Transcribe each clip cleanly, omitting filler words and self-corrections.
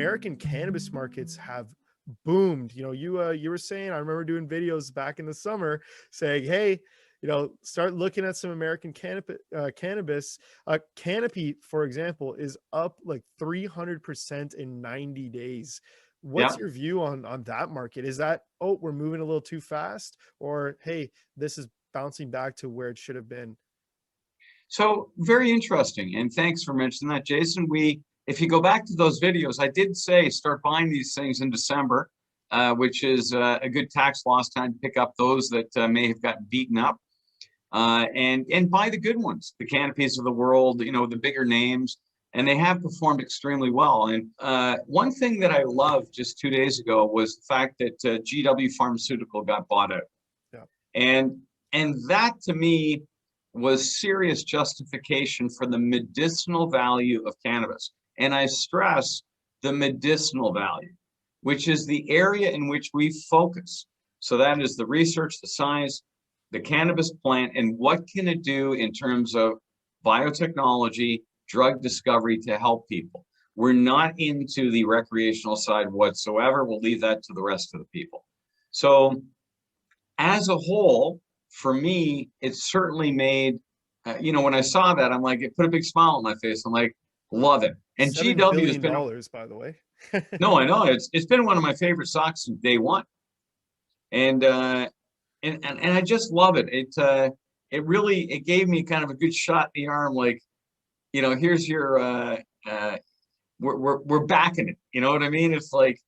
American cannabis markets have boomed. You were saying, I remember doing videos back in the summer saying, hey, start looking at some American cannabis. Canopy, for example, is up like 300% in 90 days. Yeah. What's your view on that market? Is that, oh, we're moving a little too fast, or hey, this is bouncing back to where it should have been? So very interesting. And thanks for mentioning that, Jason. If you go back to those videos, I did say start buying these things in December, which is a good tax loss time to pick up those that may have gotten beaten up. And buy the good ones, the Canopies of the world, the bigger names, and they have performed extremely well. And one thing that I loved just 2 days ago was the fact that GW Pharmaceutical got bought out. Yeah. And that to me was serious justification for the medicinal value of cannabis. And I stress the medicinal value, which is the area in which we focus. So that is the research, the science, the cannabis plant, and what can it do in terms of biotechnology, drug discovery to help people. We're not into the recreational side whatsoever. We'll leave that to the rest of the people. So as a whole, for me, it certainly made, when I saw that, I'm like, it put a big smile on my face. I'm like, love it. And $7 GW has billion, been, by the way. no, I know it's been one of my favorite stocks since day one. And I just love it. It gave me kind of a good shot in the arm, like, here's your we're backing it. You know what I mean? It's like,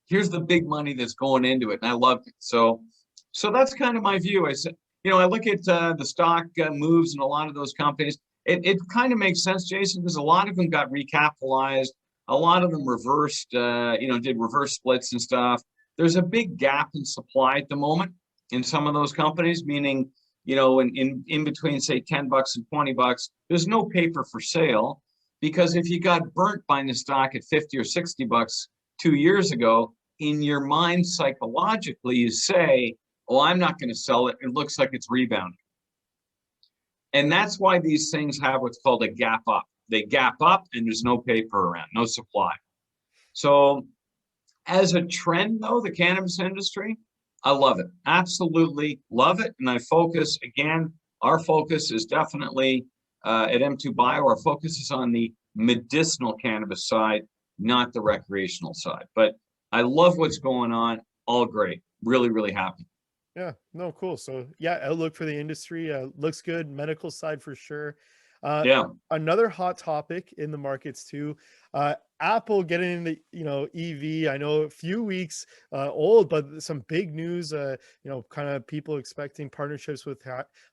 here's the big money that's going into it, and I loved it. So that's kind of my view. I said, I look at the stock moves in a lot of those companies. It kind of makes sense, Jason, because a lot of them got recapitalized. A lot of them reversed, did reverse splits and stuff. There's a big gap in supply at the moment in some of those companies, meaning, in between, say, $10 and $20, there's no paper for sale, because if you got burnt buying the stock at $50 or $60 2 years ago, in your mind psychologically, you say, oh, I'm not going to sell it. It looks like it's rebounding. And that's why these things have what's called a gap up. They gap up and there's no paper around, no supply. So as a trend, though, the cannabis industry, I love it. Absolutely love it. And our focus is definitely at M2 Bio, our focus is on the medicinal cannabis side, not the recreational side. But I love what's going on. All great. Really, really happy. Yeah, no, cool. So yeah, outlook for the industry looks good. Medical side for sure. Yeah. Another hot topic in the markets too. Apple getting into EV. I know a few weeks old, but some big news. Kind of people expecting partnerships with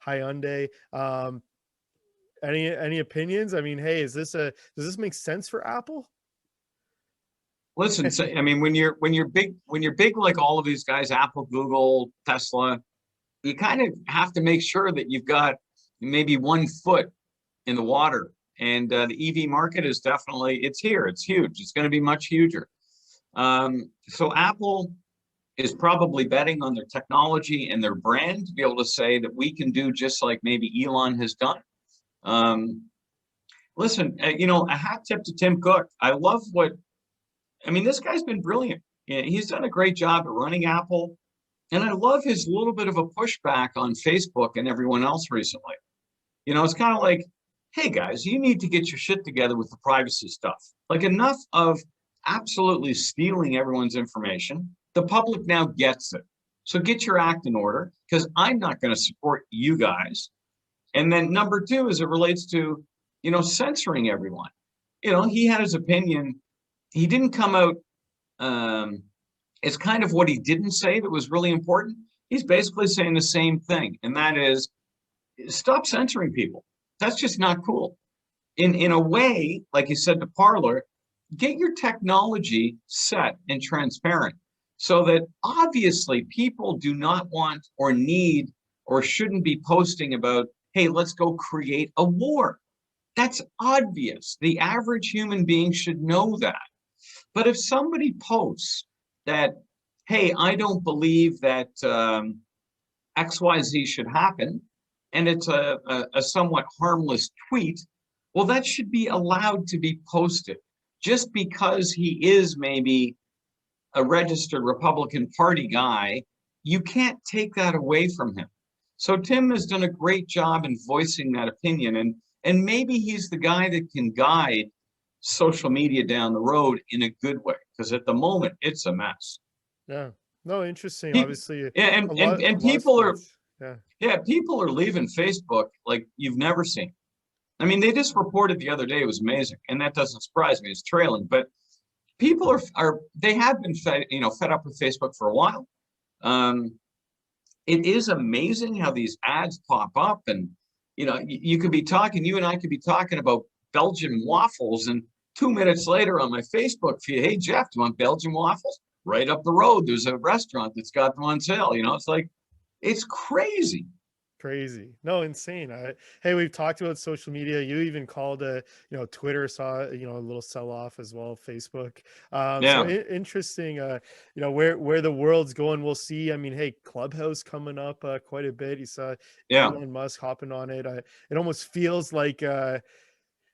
Hyundai. Any opinions? I mean, hey, does this make sense for Apple? Listen, so, I mean, when you're big like all of these guys, Apple, Google, Tesla, you kind of have to make sure that you've got maybe 1 foot in the water. And the EV market is it's here. It's huge. It's going to be much huger. So Apple is probably betting on their technology and their brand to be able to say that we can do just like maybe Elon has done. Listen, a hat tip to Tim Cook. This guy's been brilliant. He's done a great job at running Apple. And I love his little bit of a pushback on Facebook and everyone else recently. It's kind of like, hey guys, you need to get your shit together with the privacy stuff. Like, enough of absolutely stealing everyone's information. The public now gets it. So get your act in order, because I'm not going to support you guys. And then number two, as it relates to, censoring everyone. He had his opinion. He didn't come out. It's kind of what he didn't say that was really important. He's basically saying the same thing, and that is, stop censoring people. That's just not cool. In a way, like you said to Parler, get your technology set and transparent so that obviously people do not want or need or shouldn't be posting about, hey, let's go create a war. That's obvious. The average human being should know that. But if somebody posts that, hey, I don't believe that XYZ should happen, and it's a somewhat harmless tweet, well, that should be allowed to be posted, just because he is maybe a registered Republican Party guy, you can't take that away from him. So Tim has done a great job in voicing that opinion, and maybe he's the guy that can guide social media down the road in a good way, because at the moment it's a mess. Yeah. No, interesting. People, Obviously, yeah, a and lot of people are, sports. Yeah. yeah, people are leaving Facebook like you've never seen. I mean, they just reported the other day, it was amazing, and that doesn't surprise me. It's trailing, but people are they have been fed up with Facebook for a while. Um, it is amazing how these ads pop up, and you could be talking, you and I could be talking about Belgian waffles, and 2 minutes later on my Facebook feed, hey Jeff, do you want Belgian waffles? Right up the road, there's a restaurant that's got them on sale. It's like, it's crazy. Crazy. No, insane. Hey, we've talked about social media. You even called Twitter saw, a little sell off as well, Facebook. So Yeah, interesting, where the world's going. We'll see. I mean, hey, Clubhouse coming up quite a bit. You saw yeah, Elon Musk hopping on it. It almost feels like,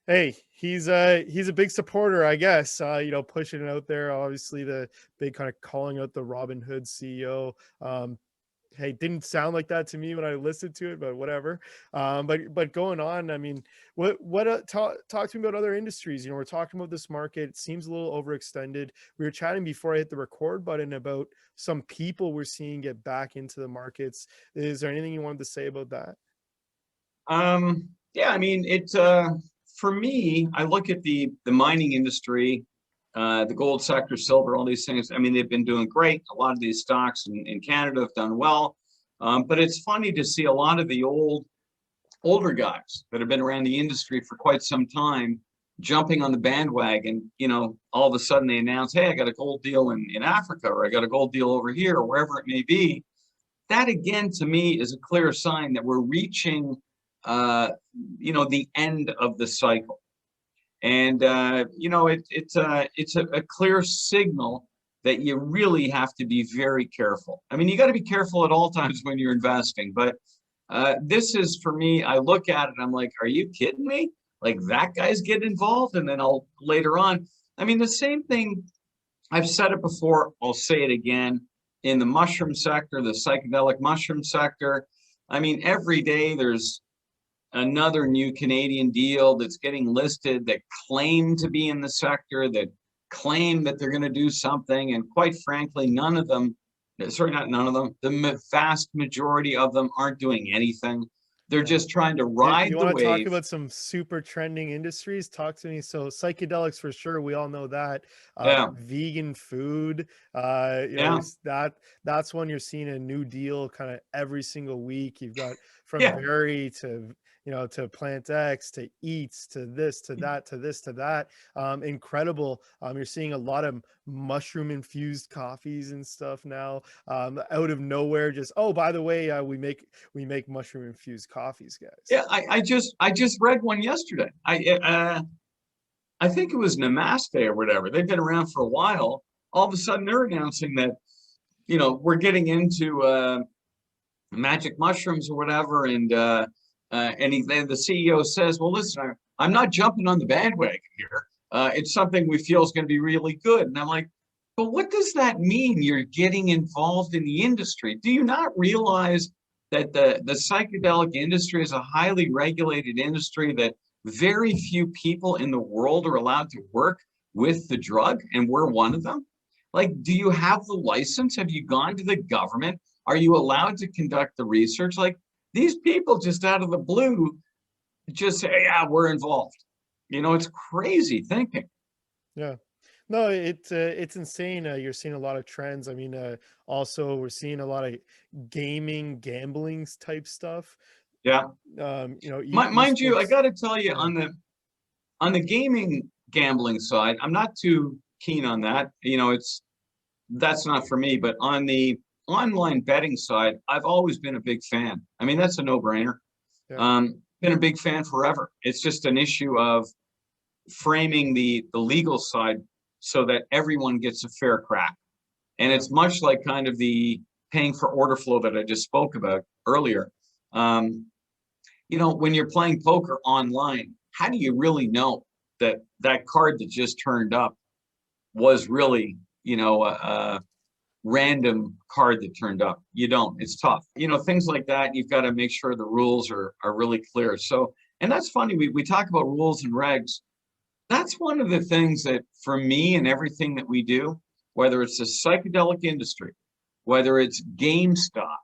hey, he's a big supporter, I guess, pushing it out there. Obviously the big kind of calling out the Robin Hood CEO. Hey, didn't sound like that to me when I listened to it, but whatever. But going on, I mean, talk to me about other industries. We're talking about this market. It seems a little overextended. We were chatting before I hit the record button about some people we're seeing get back into the markets. Is there anything you wanted to say about that? yeah. I mean, for me, I look at the mining industry, the gold sector, silver, all these things. I mean, they've been doing great. A lot of these stocks in Canada have done well. But it's funny to see a lot of the older guys that have been around the industry for quite some time jumping on the bandwagon. All of a sudden they announce, hey, I got a gold deal in Africa, or I got a gold deal over here, or wherever it may be. That again, to me, is a clear sign that we're reaching, the end of the cycle. And it's a clear signal that you really have to be very careful. I mean, you got to be careful at all times when you're investing, but this is, for me, I look at it, I'm like, are you kidding me? Like, that guy's getting involved, and then I'll later on. I mean, the same thing, I've said it before, I'll say it again, in the mushroom sector, the psychedelic mushroom sector. I mean, every day there's another new Canadian deal that's getting listed that claim to be in the sector, that claim that they're going to do something. And quite frankly, none of them, sorry, not none of them, the vast majority of them aren't doing anything. They're just trying to ride You the want to talk wave. about some super trending industries? Talk to me. So psychedelics for sure, we all know that. Yeah, Vegan food, yeah, that's when you're seeing a new deal kind of every single week. You've got from yeah. Very to to Plant X to Eats to this to that to this to that. Incredible. You're seeing a lot of mushroom infused coffees and stuff now. Out of nowhere, just, oh, by the way, we make mushroom infused coffees, guys. Yeah, I just read one yesterday. I think it was Namaste or whatever. They've been around for a while. All of a sudden, they're announcing that we're getting into magic mushrooms or whatever, and the CEO says, "Well, listen, I'm not jumping on the bandwagon here. It's something we feel is going to be really good." And I'm like, "But what does that mean? You're getting involved in the industry? Do you not realize that the psychedelic industry is a highly regulated industry, that very few people in the world are allowed to work with the drug, and we're one of them? Like, do you have the license? Have you gone to the government? Are you allowed to conduct the research? Like, these people just out of the blue just say, yeah, we're involved. It's crazy thinking. Yeah. No, it's insane. You're seeing a lot of trends. I mean, also we're seeing a lot of gambling type stuff. Yeah. Mind you, I esports. got to tell you, Yeah. on the gaming gambling side, I'm not too keen on that. That's not for me. But on the online betting side, I've always been a big fan. I mean, that's a no-brainer. Yeah. Been a big fan forever. It's just an issue of framing the legal side so that everyone gets a fair crack. And Yeah. it's much like kind of the paying for order flow that I just spoke about earlier. When you're playing poker online, how do you really know that card that just turned up was really, a random card that turned up. You don't. It's tough. Things like that. You've got to make sure the rules are really clear. So, and that's funny. We talk about rules and regs. That's one of the things that, for me and everything that we do, whether it's the psychedelic industry, whether it's GameStop,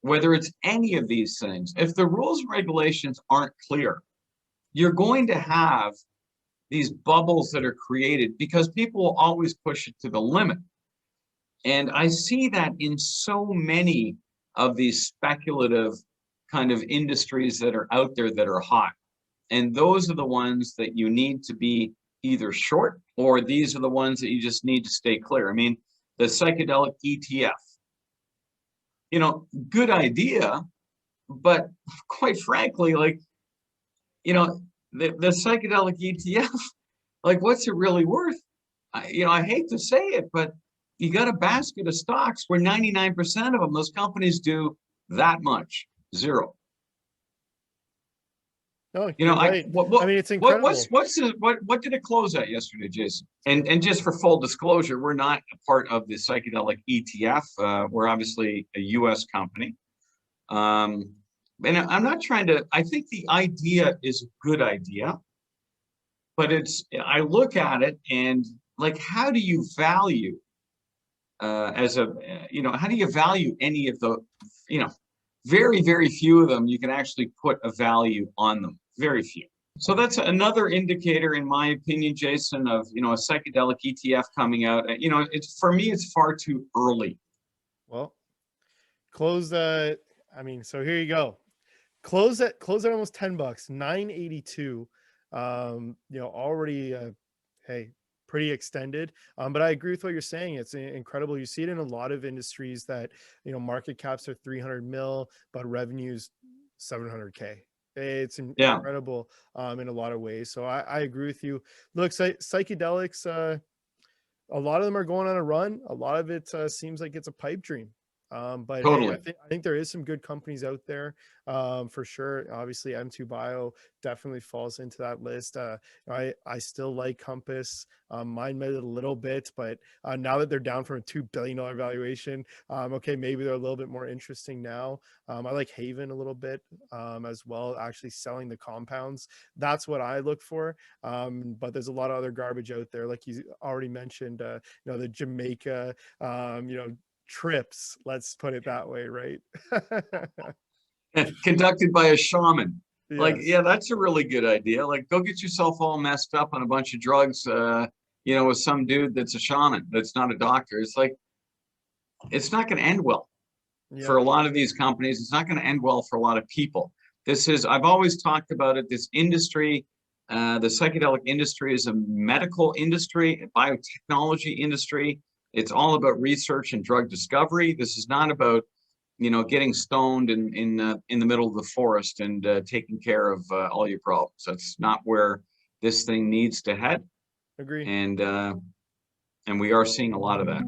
whether it's any of these things, if the rules and regulations aren't clear, you're going to have these bubbles that are created because people will always push it to the limit. And I see that in so many of these speculative kind of industries that are out there that are hot. And those are the ones that you need to be either short, or these are the ones that you just need to stay clear. I mean, the psychedelic ETF, good idea, but quite frankly, like, the psychedelic ETF, like, what's it really worth? I hate to say it, but you got a basket of stocks where 99% of them, those companies do that much, zero. No, you're right. I mean, it's incredible. What did it close at yesterday, Jason? And just for full disclosure, we're not a part of the psychedelic ETF. We're obviously a U.S. company. And I'm not trying to, I think the idea is a good idea, but I look at it and, like, how do you value how do you value any of the, very, very few of them you can actually put a value on them, very few. So that's another indicator, in my opinion, Jason, of, a psychedelic ETF coming out. For me, it's far too early. Well, so here you go. Close at almost $10, $9.82. Already, hey, pretty extended. But I agree with what you're saying. It's incredible. You see it in a lot of industries that, market caps are 300 mil, but revenues 700K. It's incredible in a lot of ways. So I agree with you. Look, psychedelics, a lot of them are going on a run. A lot of it seems like it's a pipe dream. But Totally. Hey, I think there is some good companies out there, for sure. Obviously, M2 Bio definitely falls into that list. I still like Compass. Mine made it a little bit, but now that they're down from a $2 billion valuation, okay, maybe they're a little bit more interesting now. I like Haven a little bit as well, actually selling the compounds. That's what I look for. But there's a lot of other garbage out there, like you already mentioned, the Jamaica, trips, let's put it that way, right? Conducted by a shaman. Yes. Like, yeah, that's a really good idea. Like, go get yourself all messed up on a bunch of drugs, with some dude that's a shaman, that's not a doctor. It's like, it's not going to end well for a lot of these companies. It's not going to end well for a lot of people. I've always talked about it, this industry, the psychedelic industry is a medical industry, a biotechnology industry. It's all about research and drug discovery. This is not about, getting stoned in the middle of the forest and taking care of all your problems. That's not where this thing needs to head. Agree. And we are seeing a lot of that.